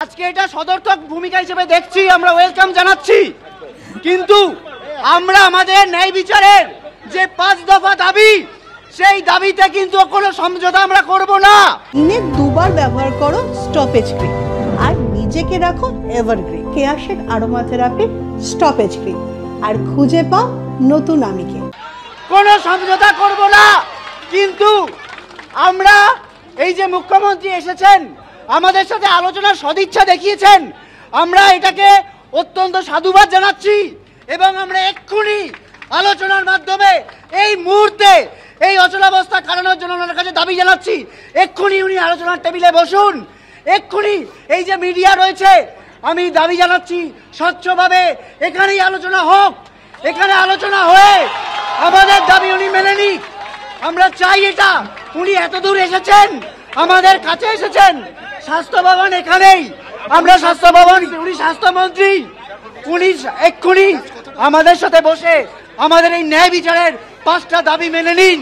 আজকে এটা সদর্থক ভূমিকা হিসেবে দেখছি, আমরা ওয়েলকাম জানাচ্ছি, কিন্তু আমরা আমাদের ন্যায় বিচারের যে 5 দফা দাবি, সেই দাবিতে কিন্তু কোনো সমঝোতা আমরা করব না। দিনে 2 বার ব্যবহার করো স্টপেজ ক্রিম আর নিজেকে রাখো evergreen Keya Seth aromatherapy stop age cream আর খুঁজে পাও নতুন আমিকে। কোনো সমঝোতা করব না, কিন্তু আমরা এই যে মুখ্যমন্ত্রী এসেছেন আমাদের সাথে আলোচনার সদিচ্ছা দেখিয়েছেন, আমরা এটাকে অত্যন্ত সাধুবাদ জানাচ্ছি এবং আমরা এক্ষুনি আলোচনার মাধ্যমে এই মুহূর্তে এই অচলাবস্থা কাটানোর জন্য ওনার কাছে দাবি জানাচ্ছি। এক্ষুনি উনি আলোচনার টেবিলে বসুন, এক্ষুনি এই যে মিডিয়া রয়েছে আমি দাবি জানাচ্ছি স্বচ্ছভাবে এখানেই আলোচনা হোক, এখানে আলোচনা হয়ে আমাদের দাবি উনি মেনে নিক। আমরা চাই এটা, উনি এত দূর এসেছেন, আমাদের কাছে এসেছেন, স্বাস্থ্য ভবন এখানেই, আমরা স্বাস্থ্য ভবন, উনি স্বাস্থ্যমন্ত্রী, উনি এক্ষুনি আমাদের সাথে বসে আমাদের এই ন্যায় বিচারের 5টা দাবি মেনে নিন।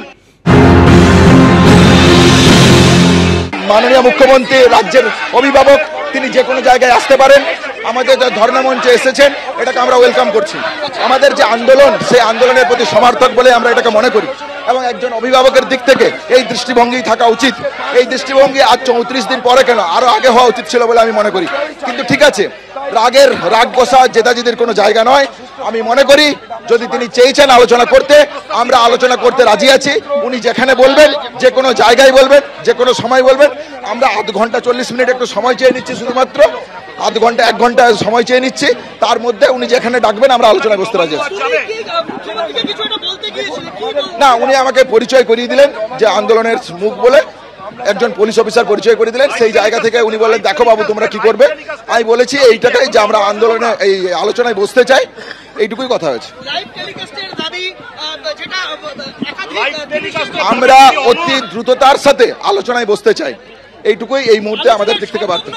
মাননীয় মুখ্যমন্ত্রী রাজ্যের অভিভাবক, তিনি যে কোনো জায়গায় আসতে পারেন। আমাদের যে ধর্ণা মঞ্চে এসেছেন এটাকে আমরা ওয়েলকাম করছি। আমাদের যে আন্দোলন, সেই আন্দোলনের প্রতি সমর্থক বলে আমরা এটাকে মনে করি এবং একজন অভিভাবকের দিক থেকে এই দৃষ্টিভঙ্গি থাকা উচিত। এই দৃষ্টিভঙ্গি আজ 34 দিন পরে কেন, আরো আগে হওয়া উচিত ছিল বলে আমি মনে করি। কিন্তু ঠিক আছে, রাগ গোসা জেদাজিদের কোনো জায়গা নয়। আমি মনে করি যদি তিনি চেয়েছেন আলোচনা করতে, আমরা আলোচনা করতে রাজি আছি। উনি যেখানে বলবেন, যে কোনো জায়গায় বলবেন, যে কোনো সময় বলবেন। আমরা আধ ঘন্টা 40 মিনিট একটু সময় চেয়ে নিচ্ছি, শুধুমাত্র আধ ঘন্টা 1 ঘন্টা সময় চেয়ে নিচ্ছি। তার মধ্যে উনি যেখানে ডাকবেন আমরা আলোচনা বসতে রাজি আছি। না, উনি আমাকে পরিচয় করিয়ে দিলেন যে আন্দোলনের মুখ বলে, একজন পুলিশ অফিসার পরিচয় করে দিলেন। সেই জায়গা থেকে উনি বললেন দেখো বাবু তোমরা কি করবে। আমি বলেছি এইটাটাই যে আমরা আন্দোলনে এই আলোচনায় বসতে চাই, এইটুকুই কথা হয়েছে। আমরা অতি দ্রুততার সাথে আলোচনায় বসতে চাই, এইটুকুই এই মুহূর্তে আমাদের দিক থেকে বার্তা।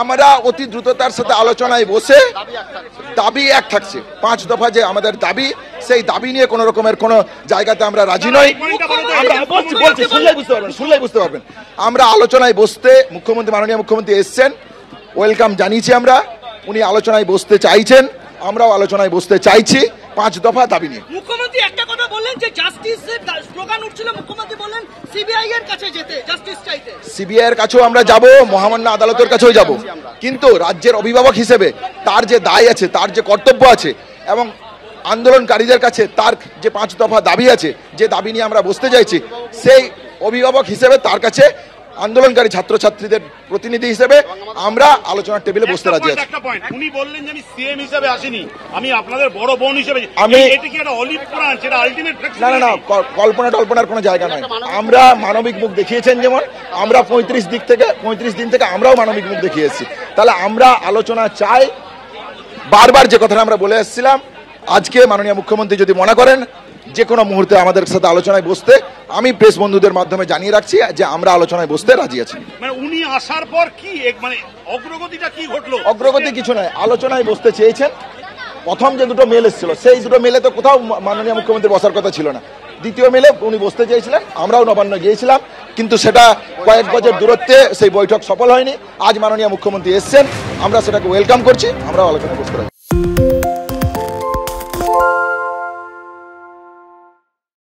আমরা অতি দ্রুততার সাথে আলোচনায় বসে দাবি এক থাকছে, 5 দফা যে আমাদের দাবি, সেই দাবি নিয়ে কোন রকমের কোন জায়গাতে আমরা রাজি নই। শুনলেই বুঝতে পারবেন। আমরা আলোচনায় বসতে, মুখ্যমন্ত্রী মাননীয় মুখ্যমন্ত্রী এসছেন, ওয়েলকাম জানিয়েছি আমরা। উনি আলোচনায় বসতে চাইছেন, আমরাও আলোচনায় বসতে চাইছি 5 দফা দাবি নিয়ে। মুখ্যমন্ত্রী একটা কথা বললেন যে জাস্টিসের স্লোগান উঠছিল, মুখ্যমন্ত্রী বললেন সিবিআই এর কাছে যেতে, জাস্টিস চাইতে। সিবিআই এর কাছেও আমরা যাব, মহামান্য আদালতের কাছেও যাব, কিন্তু রাজ্যের অভিভাবক হিসেবে তার যে দায় আছে, তার যে কর্তব্য আছে এবং আন্দোলনকারীদের কাছে তার যে 5 দফা দাবি আছে, যে দাবি নিয়ে আমরা বসতে চাইছি, সেই অভিভাবক হিসেবে তার কাছে আন্দোলনকারী ছাত্রছাত্রীদের প্রতিনিধি হিসেবে আমরা আলোচনার টেবিলে বসতে রাজি আছি। উনি বললেন যে আমি সিএম হিসেবে আসিনি, আমি আপনাদের বড় বোন হিসেবে। আমি এটা কি একটা অলিভ ব্রাঞ্চ, এটা আলটিমেট? না, কল্পনার কোনো জায়গা নয়। আমরা মানবিক মুখ দেখিয়েছেন, যেমন আমরা 35 দিন থেকে আমরাও মানবিক মুখ দেখিয়েছি। তাহলে আমরা আলোচনা চাই, বারবার যে কথাটা আমরা বলে এসেছিলাম। আজকে মাননীয় মুখ্যমন্ত্রী যদি মনে করেন যে কোনো মুহূর্তে আমাদের সাথে আলোচনায় বসতে, আমি প্রেস বন্ধুদের মাধ্যমে জানিয়ে রাখছি যে আমরা আলোচনায় বসতে রাজি আছি। মানে উনি আসার পর কি মানে অগ্রগতিটা কি ঘটলো? অগ্রগতি কিছু নয়, আলোচনায় বসতে চেয়েছেন। প্রথম যে 2টো মেল এসেছিল, সেই 2টো মেলে তো কোথাও মাননীয় মুখ্যমন্ত্রী বসার কথা ছিল না। দ্বিতীয় মেলে উনি বসতে চেয়েছিলেন, আমরাও নবান্ন গিয়েছিলাম, কিন্তু সেটা কয়েক গজের দূরত্বে সেই বৈঠক সফল হয়নি। আজ মাননীয় মুখ্যমন্ত্রী এসছেন, আমরা সেটাকে ওয়েলকাম করছি, আমরাও আলোচনায় বসতে রাজি।